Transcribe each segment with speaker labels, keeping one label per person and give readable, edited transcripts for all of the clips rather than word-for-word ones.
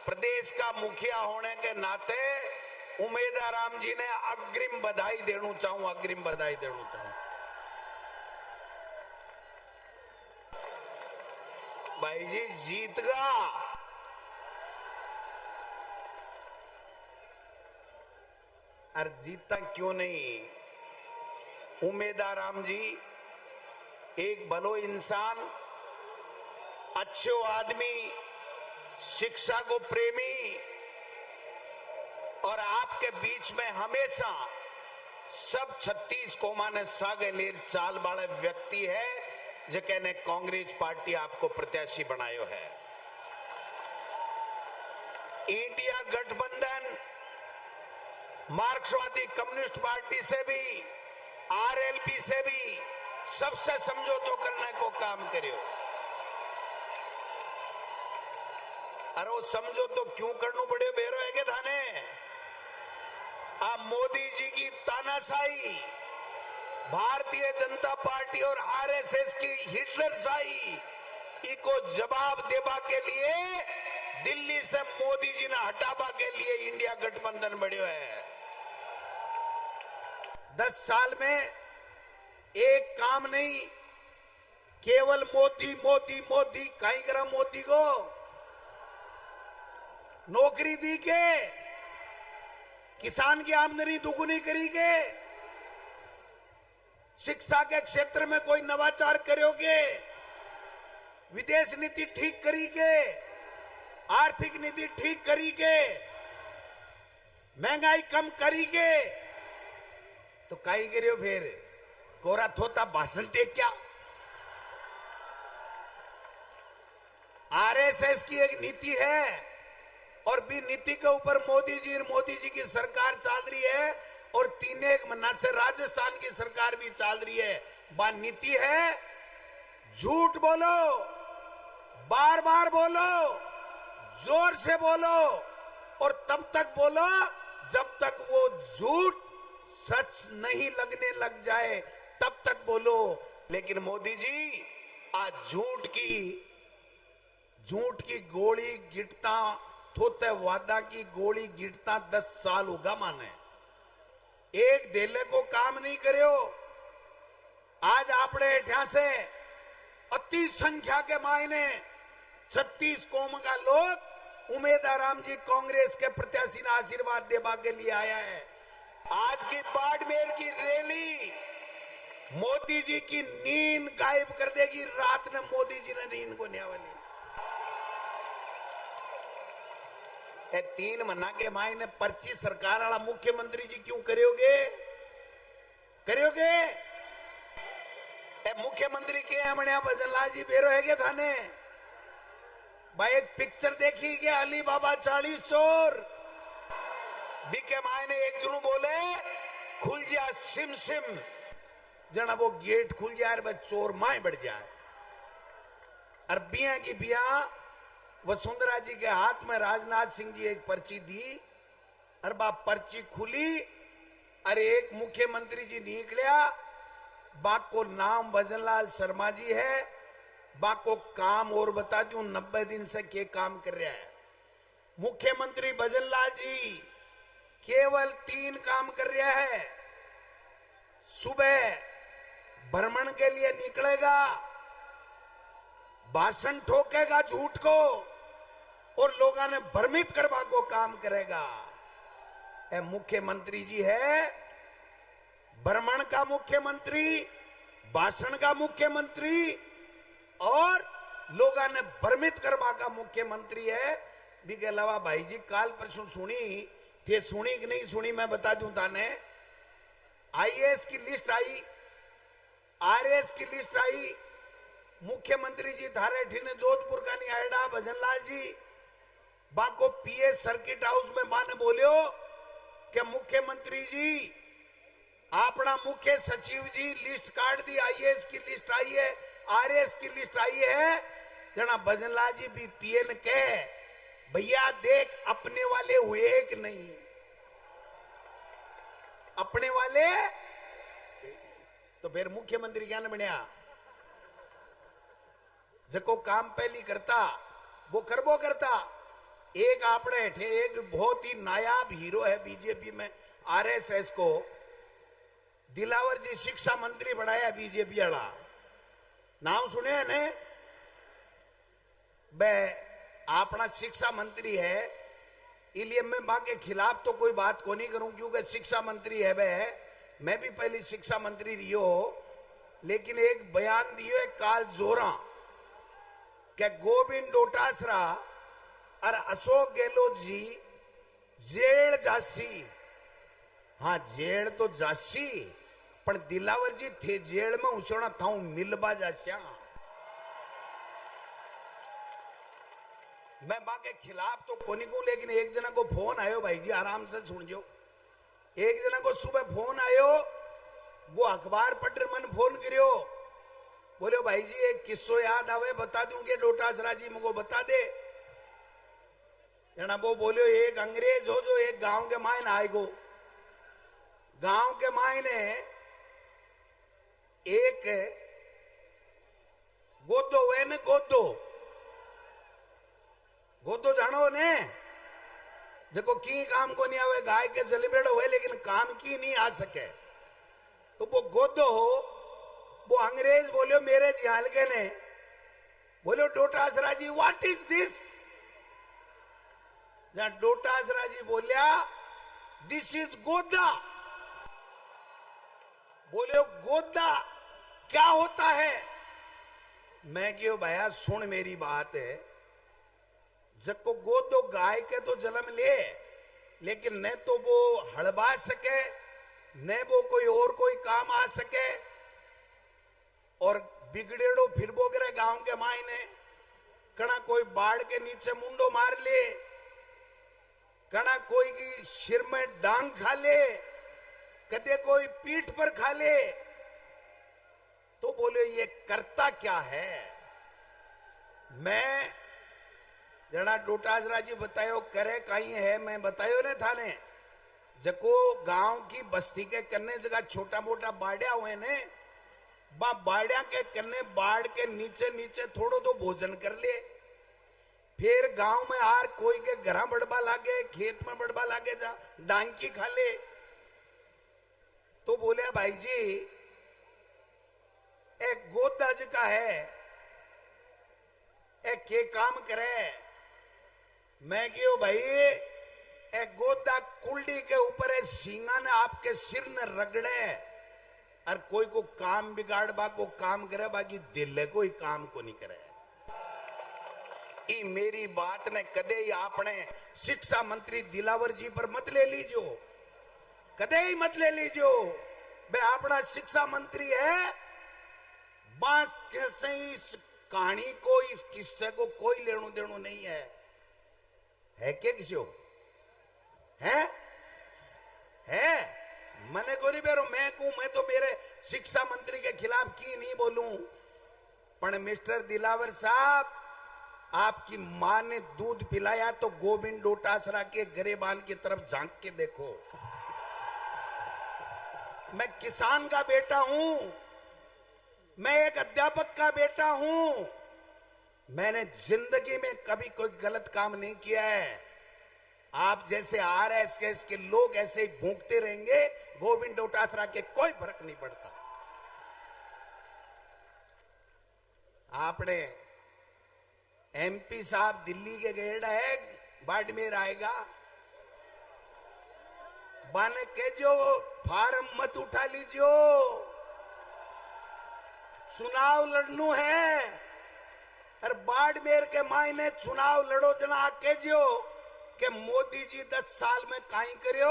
Speaker 1: प्रदेश का मुखिया होने के नाते उमेदराम जी ने अग्रिम बधाई देना चाहूं, अग्रिम बधाई देना चाहूं। भाई जी जीत गा, और जीता क्यों नहीं? उमेदराम जी एक भलो इंसान, अच्छो आदमी, शिक्षा को प्रेमी और आपके बीच में हमेशा सब 36 कोमा ने सागे लेर चाल वाले व्यक्ति है जो कहने कांग्रेस पार्टी आपको प्रत्याशी बनायो है। इंडिया गठबंधन मार्क्सवादी कम्युनिस्ट पार्टी से भी, आरएलपी से भी सबसे समझौता करने को काम करियो। अरे वो समझो तो क्यों करना पड़े बेरो है के थाने? आप मोदी जी की तानाशाही, भारतीय जनता पार्टी और आरएसएस की हिटलरशाही, इको जवाब देबा के लिए दिल्ली से मोदी जी ने हटाबा के लिए इंडिया गठबंधन बढ़ियो है। 10 साल में एक काम नहीं, केवल मोदी मोदी मोदी। कहीं करा मोदी को नौकरी दी के, किसान की आमदनी दुगुनी करी के, शिक्षा के क्षेत्र में कोई नवाचार करोगे, विदेश नीति ठीक करी के, आर्थिक नीति ठीक करी के, महंगाई कम करी के, तो काई करियो फिर कोरा थोता भाषण टेक क्या? आरएसएस की एक नीति है और भी नीति के ऊपर मोदी जी की सरकार चल रही है और 3 महीना से राजस्थान की सरकार भी चल रही है। बा नीति है झूठ बोलो, बार बार बोलो, जोर से बोलो और तब तक बोलो जब तक वो झूठ सच नहीं लगने लग जाए, तब तक बोलो। लेकिन मोदी जी आज झूठ की गोली गिरता थोते वादा की गोली गिरता 10 साल होगा माने, एक देले को काम नहीं करियो। आज आपने एठा से अति संख्या के मायने 36 कौम का लोग उमेदराम जी कांग्रेस के प्रत्याशी ने आशीर्वाद देवा के लिए आया है। आज की बाड़मेर की रैली मोदी जी की नींद गायब कर देगी। रात में मोदी जी ने नींद को न्यावली 3 महीना के मायने पर्ची सरकार वाला मुख्यमंत्री जी क्यों करोगे? मुख्यमंत्री के हमने भजनलाल जी बेरो है के थाने भाई एक पिक्चर देखी के अली बाबा 40 चोर बीके मायने एक जुनू बोले खुल जा सिम सिम, जना वो गेट खुल जाए और चोर माए बढ़ जाए। और बिया की बिया वसुंधरा जी के हाथ में राजनाथ सिंह जी एक पर्ची दी और बाप पर्ची खुली, अरे एक मुख्यमंत्री जी निकलिया, बाक को नाम भजनलाल शर्मा जी है, बाक को काम और बता दूं 90 दिन से क्या काम कर रहा है। मुख्यमंत्री भजनलाल जी केवल 3 काम कर रहा है। सुबह भ्रमण के लिए निकलेगा, भाषण ठोकेगा झूठ को और लोगों ने भ्रमित करवा को काम करेगा। मुख्यमंत्री जी है भ्रमण का मुख्यमंत्री, भाषण का मुख्यमंत्री और लोगों ने भ्रमित करवा का मुख्यमंत्री है। के अलावा भाई जी काल परसों सुनी थे, सुनी कि नहीं सुनी मैं बता दूं ताने। आईएएस की लिस्ट आई, आरएएस की लिस्ट आई, मुख्यमंत्री जी थारे ठीने जोधपुर का नहीं आयडा भजनलाल जी बाको पीए सर्किट हाउस में माने बोलियो कि मुख्यमंत्री जी अपना मुख्य सचिव जी लिस्ट काट दी, आईएएस की लिस्ट आई है, आरएएस की लिस्ट आई है। जना भजनलाल जी भी पीए ने कहे भैया देख अपने वाले हुए कि नहीं, अपने वाले तो फिर मुख्यमंत्री क्या न बनया? जको काम पहली करता वो करबो करता, एक आपने हेठे एक बहुत ही नायाब हीरो है बीजेपी में, आरएसएस को दिलावर जी शिक्षा मंत्री बनाया बीजेपी वाला, नाम सुने है ने? बे अपना शिक्षा मंत्री है, इसलिए मैं मां के खिलाफ तो कोई बात को नहीं करूं, क्योंकि शिक्षा मंत्री है बे, मैं भी पहले शिक्षा मंत्री रही हो। लेकिन एक बयान दियो एक काल जोरा कि गोविंद डोटासरा और अशोक गहलोत जी जेल जासी। हाँ जेल तो जासी, पर दिलावर जी थे जेल में उछोड़ा था मिलबा जास्या। मैं मां के खिलाफ तो कोनी को, लेकिन एक जना को फोन आयो, भाई जी आराम से सुन जो। एक जना को सुबह फोन आयो, वो अखबार पढ़ मन फोन करियो, बोले भाई जी एक किस्सो याद आवे बता दूं कि डोटासरा जी मुझको बता दे। जना वो बोलियो एक अंग्रेज हो जो एक गांव के मायने आएगो, गांव के मायने एक गोदो हुए न, गोदो गोदो जानो ने, देखो की काम को नहीं आवे, गाय के जलबेड़ो हुए लेकिन काम की नहीं आ सके, तो वो गोदो हो। वो अंग्रेज बोलियो मेरे जी हल्के ने, बोलियो डोटासरा जी व्हाट इज दिस? जहां डोटासरा जी बोलिया दिस इज गोदा। बोले गोदा क्या होता है? मैं क्यों भैया सुन मेरी बात है, जब गोदो गाय के तो जन्म ले, लेकिन न तो वो हड़बा सके न वो कोई और कोई काम आ सके, और बिगड़ेड़ो फिर बोगरे गांव के मायने कना कोई बाढ़ के नीचे मुंडो मार ले, कना कोई की सिर में डांग खा ले, कदे कोई पीठ पर खा ले। तो बोले ये करता क्या है? मैं जना डोटासरा जी बतायो करे कहीं है, मैं बतायो ने थाने जको गांव की बस्ती के कन्ने जगह छोटा मोटा बाड़िया हुए ने, बा बाड़िया के कन्ने बाढ़ के नीचे नीचे थोड़ो तो भोजन कर ले, फिर गांव में आर कोई के घर बढ़बा लागे, खेत में बढ़बा लागे, जा डांकी खा ले। तो बोले भाई जी एक गोदाज का है, एक के काम करे? मैं क्यों भाई एक गोदा कुल्डी के ऊपर है, सींगा ने आपके सिर ने रगड़े, और कोई को काम बिगाड़बा को काम करे, बाकी दिल कोई काम को नहीं करे। मेरी बात ने कदे ही आपने शिक्षा मंत्री दिलावर जी पर मत ले लीजो, कदे ही मत ले लीजो। बे अपना शिक्षा मंत्री है, बांस कैसे इस कहानी को, इस किस्से को कोई लेनो देनो नहीं है क्या किसी हो? है मने गोरी बेरो मैं कहूं, मैं तो मेरे शिक्षा मंत्री के खिलाफ की नहीं बोलूं, पर मिस्टर दिलावर साहब आपकी मां ने दूध पिलाया तो गोविंद डोटासरा के गरेबान की तरफ झांक के देखो। मैं किसान का बेटा हूं, मैं एक अध्यापक का बेटा हूं, मैंने जिंदगी में कभी कोई गलत काम नहीं किया है। आप जैसे आरएसएस के लोग ऐसे ही भूखते रहेंगे, गोविंद डोटासरा के कोई फर्क नहीं पड़ता। आपने एमपी साहब दिल्ली के गेड़ा है, बाड़मेर आएगा, बन के जो फार्म मत उठा लीजियो, चुनाव लड़नू है, और बाड़मेर के मायने चुनाव लड़ो जना आके जो कि मोदी जी 10 साल में काई करियो,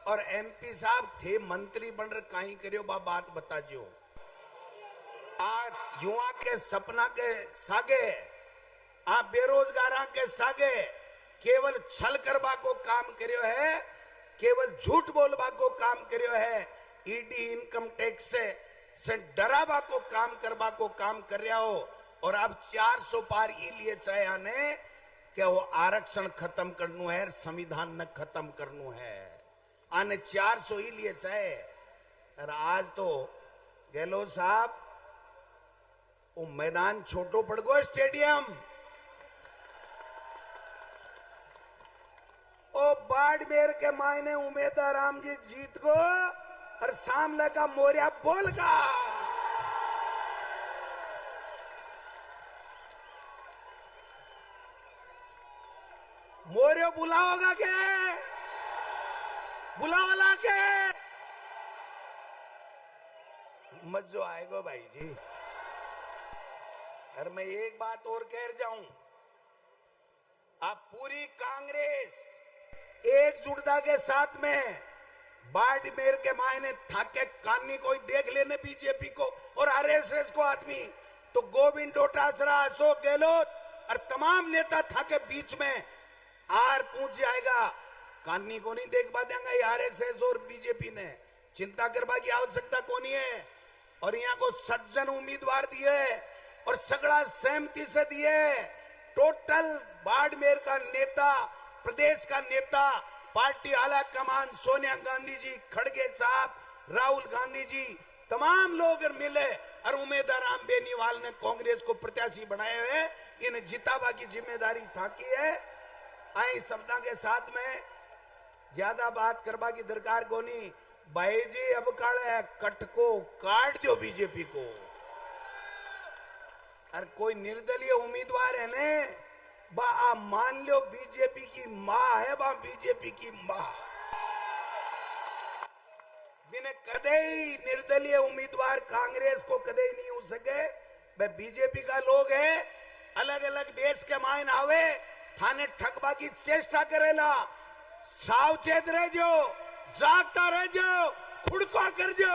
Speaker 1: और एमपी साहब थे मंत्री बन रहे काई करियो, बात बता जो। आज युवा के सपना के सागे, आप बेरोजगार के सागे केवल छल करवा को काम करियो है, केवल झूठ बोलवा को काम करियो है, ईडी इनकम टैक्स से डरावा को काम करवा को काम कर रहा हो, और अब 400 पार ये लिए चाहे आने कि वो आरक्षण खत्म करना है, संविधान न खत्म करना है, आने 400 ही लिए चाहे। और आज तो गहलोत साहब वो मैदान छोटो पड़ गो, स्टेडियम बाड़मेर के मायने उमेदवार राम जी जीत गो और सामने का मोरिया बोल का। मोरियो बुलाओगा के, बुलाओला के मजो आएगा भाई जी। और मैं एक बात और कह जाऊं, आप पूरी कांग्रेस एकजुटता के साथ में बाड़मेर के मायने थाके कानी को देख लेने बीजेपी को और आरएसएस को आदमी तो गोविंद डोटासरा, अशोक गहलोत और तमाम नेता थाके बीच में आर पूछ जाएगा। कानी को नहीं देख पा देंगे आरएसएस और बीजेपी ने। चिंता करवा की आवश्यकता कोनी है। और यहाँ को सज्जन उम्मीदवार दिए और सगड़ा सहमति से दिए। टोटल बाड़मेर का नेता, प्रदेश का नेता, पार्टी आला कमान सोनिया गांधी जी, खड़गे साहब, राहुल गांधी जी, तमाम लोग मिले और उमेदवार राम बेनीवाल ने कांग्रेस को प्रत्याशी बनाए हुए इन्हें जितावा की जिम्मेदारी थाकी है। आई शब्दा के साथ में ज्यादा बात करवा की दरकार को नहीं। भाई जी अब काले कट को काट दो बीजेपी को। और कोई निर्दलीय उम्मीदवार है ने बा आप मान लो बीजेपी की मां है, बा बीजेपी की मां बिना कदे ही निर्दलीय उम्मीदवार कांग्रेस को कदे ही नहीं हो सके। वह बीजेपी का लोग है, अलग अलग देश के मायन आवे थाने ठगबा की चेष्टा करेला। सावचेत रह जो, जागता रह जो, खुड़का कर जो।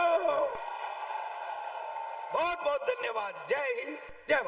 Speaker 1: बहुत बहुत धन्यवाद। जय हिंद, जय भारत।